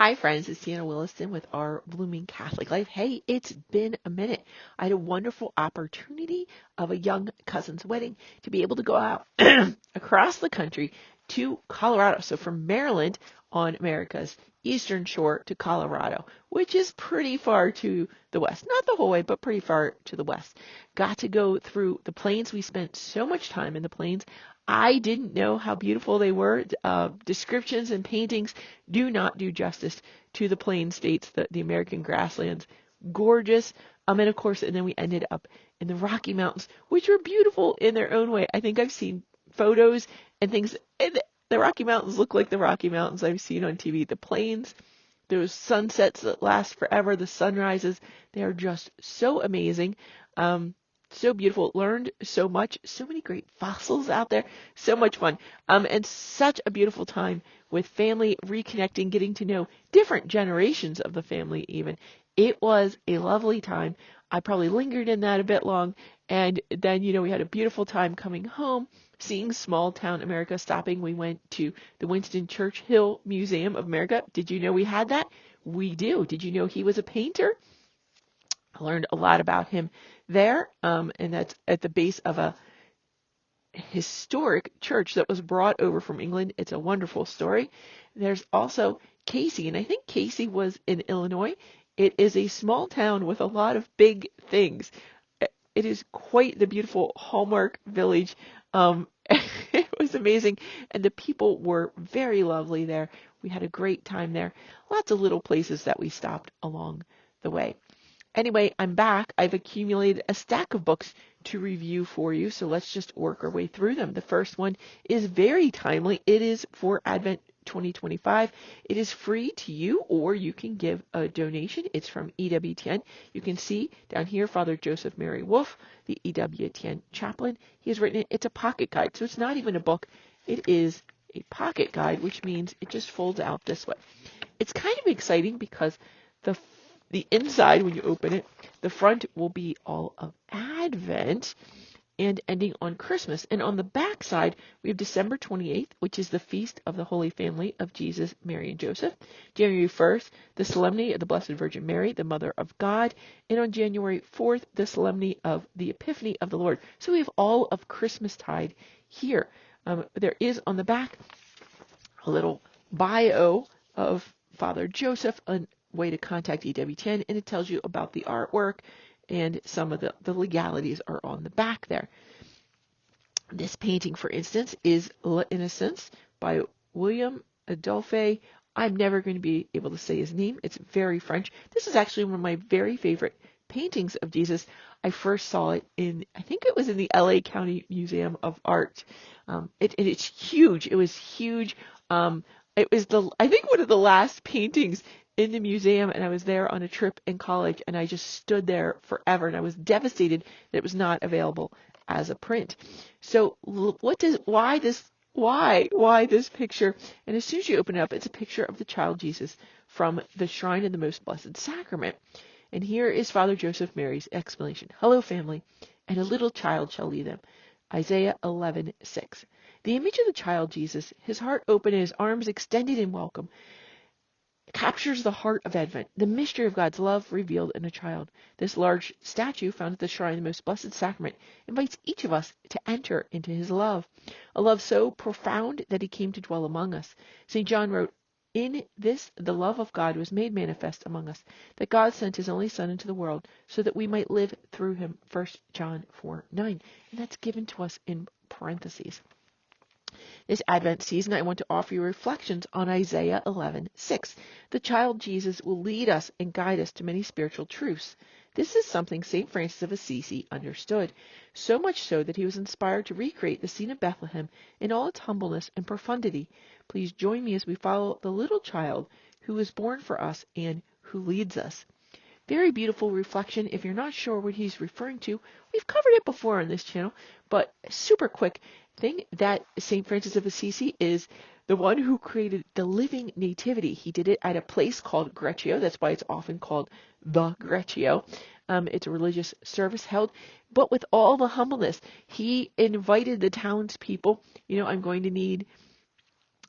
Hi, friends. It's Sienna Williston with Our Blooming Catholic Life. Hey, it's been a minute. I had a wonderful opportunity of a young cousin's wedding to be able to go out across the country to Colorado. So from Maryland on America's eastern shore to Colorado, which is pretty far to the west. Not the whole way, but pretty far to the west. Got to go through the plains. We spent so much time in the plains. I didn't know how beautiful they were. Descriptions and paintings do not do justice to the plain states, the American grasslands. Gorgeous. And of course, and then we ended up in the Rocky Mountains, which were beautiful in their own way. I think I've seen photos and things. And the Rocky Mountains look like the Rocky Mountains I've seen on TV. The plains, those sunsets that last forever, the sunrises, they are just so amazing. So beautiful. Learned so much. So many great fossils out there. So much fun. And such a beautiful time with family, reconnecting, getting to know different generations of the family even. It was a lovely time. I probably lingered in that a bit long. And then, we had a beautiful time coming home, seeing small town America, stopping. We went to the Winston Churchill Museum of America. Did you know we had that? We do. Did you know he was a painter? I learned a lot about him there, and that's at the base of a historic church that was brought over from England. It's a wonderful story. There's also Casey, and I think Casey was in Illinois. It is a small town with a lot of big things. It is quite the beautiful Hallmark village. It was amazing, and the people were very lovely there. We had a great time there. Lots of little places that we stopped along the way. Anyway, I'm back. I've accumulated a stack of books to review for you, so let's just work our way through them. The first one is very timely. It is for Advent 2025. It is free to you, or you can give a donation. It's from EWTN. You can see down here Father Joseph Mary Wolfe, the EWTN chaplain. He has written it. It's a pocket guide, so it's not even a book. It is a pocket guide, which means it just folds out this way. It's kind of exciting because the inside, when you open it, the front will be all of Advent and ending on Christmas. And on the back side, we have December 28th, which is the Feast of the Holy Family of Jesus, Mary, and Joseph. January 1st, the Solemnity of the Blessed Virgin Mary, the Mother of God. And on January 4th, the Solemnity of the Epiphany of the Lord. So we have all of Christmastide here. There is on the back a little bio of Father Joseph, a way to contact EWTN, and it tells you about the artwork, and some of the legalities are on the back there. This painting, for instance, is La Innocence by William Adolphe. I'm never going to be able to say his name. It's very French. This is actually one of my very favorite paintings of Jesus. I first saw it I think it was in the LA County Museum of Art. It's huge. It was huge. It was I think one of the last paintings in the museum, and I was there on a trip in college, and I just stood there forever, and I was devastated that it was not available as a print. So why this picture? And as soon as you open it up, it's a picture of the child Jesus from the Shrine of the Most Blessed Sacrament. And here is Father Joseph Mary's explanation. Hello, family, and a little child shall lead them. Isaiah 11:6. The image of the child Jesus, his heart open and his arms extended in welcome, captures the heart of Advent, the mystery of God's love revealed in a child. This large statue found at the Shrine of the Most Blessed Sacrament invites each of us to enter into his love, a love so profound that he came to dwell among us. St. John wrote, "In this the love of God was made manifest among us, that God sent his only Son into the world so that we might live through him." 1 John 4:9. And that's given to us in parentheses. This Advent season, I want to offer you reflections on Isaiah 11:6. The child Jesus will lead us and guide us to many spiritual truths. This is something St. Francis of Assisi understood, so much so that he was inspired to recreate the scene of Bethlehem in all its humbleness and profundity. Please join me as we follow the little child who was born for us and who leads us. Very beautiful reflection. If you're not sure what he's referring to, we've covered it before on this channel, but super quick thing that St. Francis of Assisi is the one who created the living nativity. He did it at a place called Greccio. That's why it's often called the Greccio. It's a religious service held, but with all the humbleness. He invited the townspeople, I'm going to need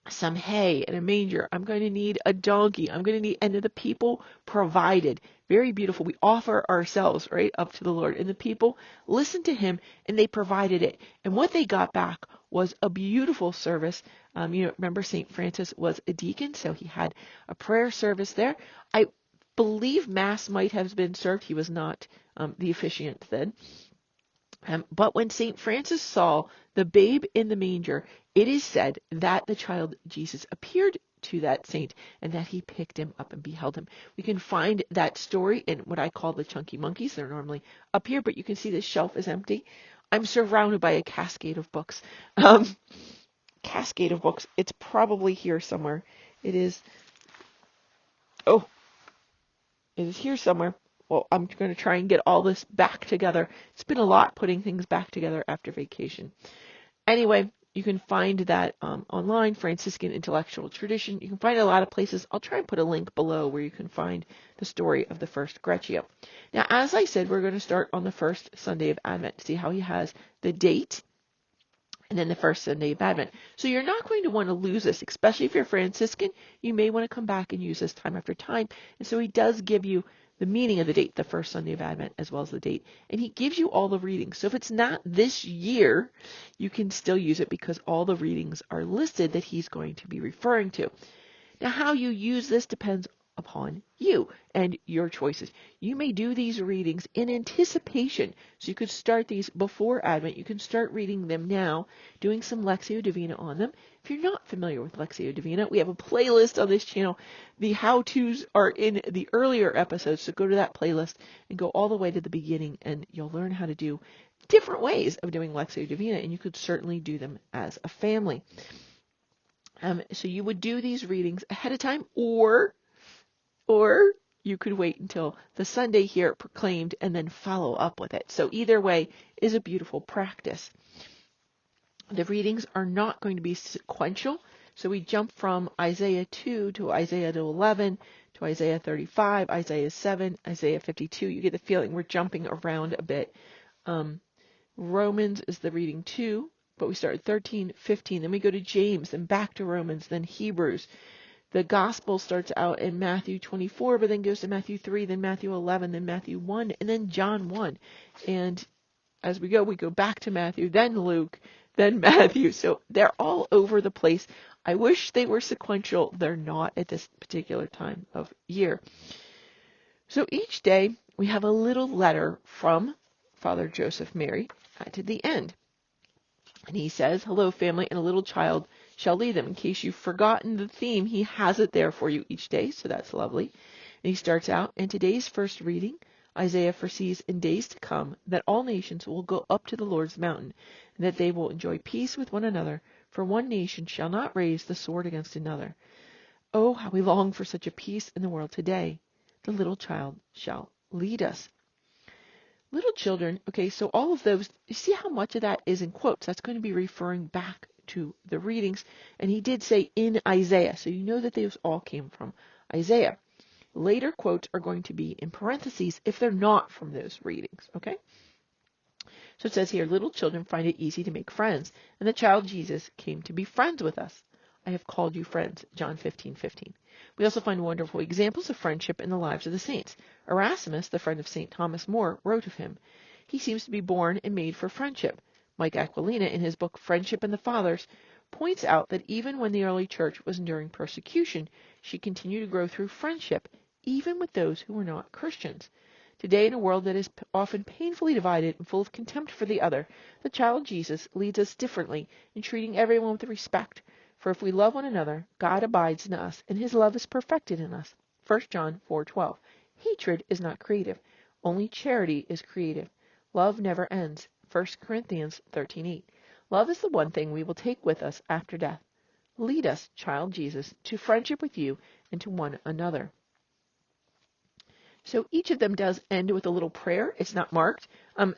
some hay and a manger. I'm going to need a donkey. I'm going to need, and the people provided. Very beautiful. We offer ourselves, right, up to the Lord. And the people listened to him and they provided it. And what they got back was a beautiful service. Remember St. Francis was a deacon, so he had a prayer service there. I believe Mass might have been served. He was not the officiant then. But when St. Francis saw the babe in the manger, it is said that the child Jesus appeared to that saint and that he picked him up and beheld him. We can find that story in what I call the chunky monkeys. They're normally up here, but you can see the shelf is empty. I'm surrounded by a cascade of books. Cascade of books. It's probably here somewhere. It is. Oh, it is here somewhere. Well, I'm going to try and get all this back together. It's been a lot putting things back together after vacation. Anyway, you can find that online, Franciscan Intellectual Tradition. You can find it a lot of places. I'll try and put a link below where you can find the story of the first Greccio. Now, as I said, we're going to start on the first Sunday of Advent. See how he has the date and then the first Sunday of Advent. So you're not going to want to lose this, especially if you're Franciscan. You may want to come back and use this time after time. And so he does give you the meaning of the date, the first Sunday of Advent, as well as the date. And he gives you all the readings. So if it's not this year, you can still use it because all the readings are listed that he's going to be referring to. Now, how you use this depends upon you and your choices. You may do these readings in anticipation. So you could start these before Advent. You can start reading them now, doing some Lectio Divina on them. If you're not familiar with Lectio Divina, we have a playlist on this channel. The how-tos are in the earlier episodes, so go to that playlist and go all the way to the beginning, and you'll learn how to do different ways of doing Lectio Divina, and you could certainly do them as a family. So you would do these readings ahead of time, or you could wait until the Sunday here proclaimed and then follow up with it. So either way is a beautiful practice. The readings are not going to be sequential. So we jump from Isaiah 2 to Isaiah 11 to Isaiah 35, Isaiah 7, Isaiah 52. You get the feeling we're jumping around a bit. Romans is the reading 2, but we start at 13, 15. Then we go to James, then back to Romans, then Hebrews. The gospel starts out in Matthew 24, but then goes to Matthew 3, then Matthew 11, then Matthew 1, and then John 1. And as we go back to Matthew, then Luke, then Matthew. So they're all over the place. I wish they were sequential. They're not at this particular time of year. So each day we have a little letter from Father Joseph Mary at the end. And he says, "Hello, family, and a little child shall lead them." In case you've forgotten the theme, he has it there for you each day, so that's lovely. And he starts out, in today's first reading, Isaiah foresees in days to come that all nations will go up to the Lord's mountain, and that they will enjoy peace with one another, for one nation shall not raise the sword against another. Oh, how we long for such a peace in the world today. The little child shall lead us. Little children, okay, so all of those, you see how much of that is in quotes. That's going to be referring back to the readings. And he did say in Isaiah, so you know that those all came from Isaiah. Later quotes are going to be in parentheses if they're not from those readings, okay? So it says here, little children find it easy to make friends, and the child Jesus came to be friends with us. I have called you friends, John 15:15. We also find wonderful examples of friendship in the lives of the saints. Erasmus, the friend of St. Thomas More, wrote of him. He seems to be born and made for friendship. Mike Aquilina, in his book Friendship and the Fathers, points out that even when the early church was enduring persecution, she continued to grow through friendship, even with those who were not Christians. Today, in a world that is often painfully divided and full of contempt for the other, the child Jesus leads us differently in treating everyone with respect. For if we love one another, God abides in us, and his love is perfected in us. 1 John 4:12. Hatred is not creative. Only charity is creative. Love never ends. 1 Corinthians 13:8. Love is the one thing we will take with us after death. Lead us, child Jesus, to friendship with you and to one another. So each of them does end with a little prayer. It's not marked.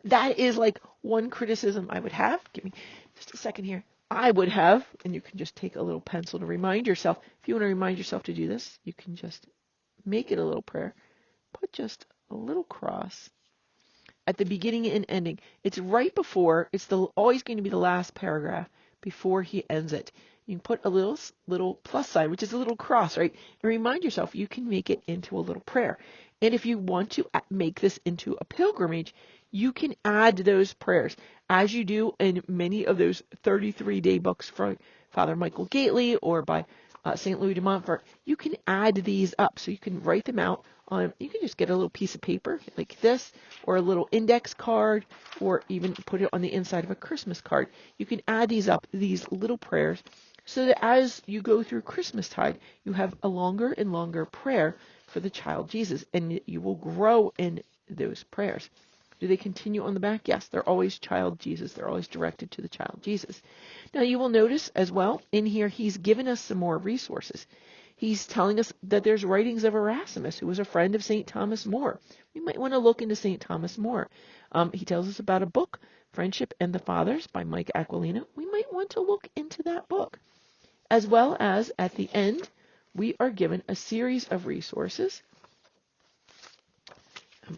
That is like one criticism I would have. Give me just a second here. I would have, and you can just take a little pencil to remind yourself. If you want to remind yourself to do this, you can just make it a little prayer. Put just a little cross at the beginning and ending. It's right before, it's always going to be the last paragraph before he ends it. You can put a little plus sign, which is a little cross, right? And remind yourself you can make it into a little prayer. And if you want to make this into a pilgrimage, you can add those prayers as you do in many of those 33-day books from Father Michael Gately or by St. Louis de Montfort. You can add these up, so you can write them out on. You can just get a little piece of paper like this, or a little index card, or even put it on the inside of a Christmas card. You can add these up, these little prayers, so that as you go through Christmastide, you have a longer and longer prayer for the child Jesus, and you will grow in those prayers. Do they continue on the back? Yes, they're always child Jesus. They're always directed to the child Jesus. Now you will notice as well in here, he's given us some more resources. He's telling us that there's writings of Erasmus, who was a friend of St. Thomas More. We might want to look into St. Thomas More. He tells us about a book, Friendship and the Fathers by Mike Aquilina. We might want to look into that book. As well as at the end, we are given a series of resources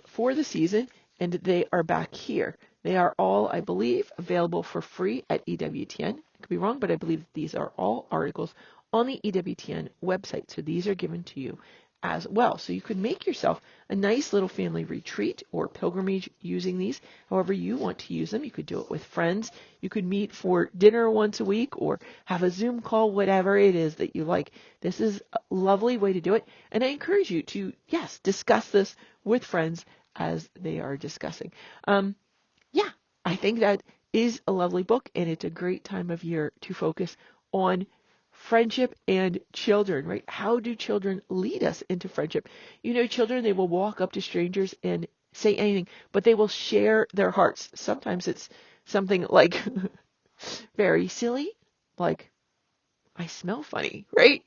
for the season, and they are back here. They are all, I believe, available for free at EWTN. I could be wrong, but I believe these are all articles on the EWTN website. So these are given to you as well. So you could make yourself a nice little family retreat or pilgrimage using these however you want to use them. You could do it with friends. You could meet for dinner once a week or have a Zoom call, whatever it is that you like. This is a lovely way to do it. And I encourage you to, yes, discuss this with friends as they are discussing. Yeah, I think that is a lovely book, and it's a great time of year to focus on friendship and children, right? How do children lead us into friendship? You know, children, they will walk up to strangers and say anything, but they will share their hearts. Sometimes it's something like very silly, like, I smell funny, right?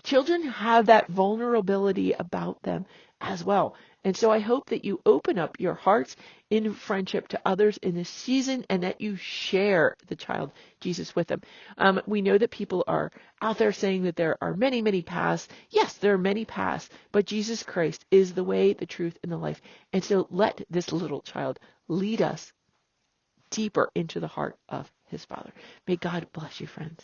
Children have that vulnerability about them as well. And so I hope that you open up your hearts in friendship to others in this season and that you share the child Jesus with them. We know that people are out there saying that there are many, many paths. Yes, there are many paths, but Jesus Christ is the way, the truth, and the life. And so let this little child lead us deeper into the heart of his Father. May God bless you, friends.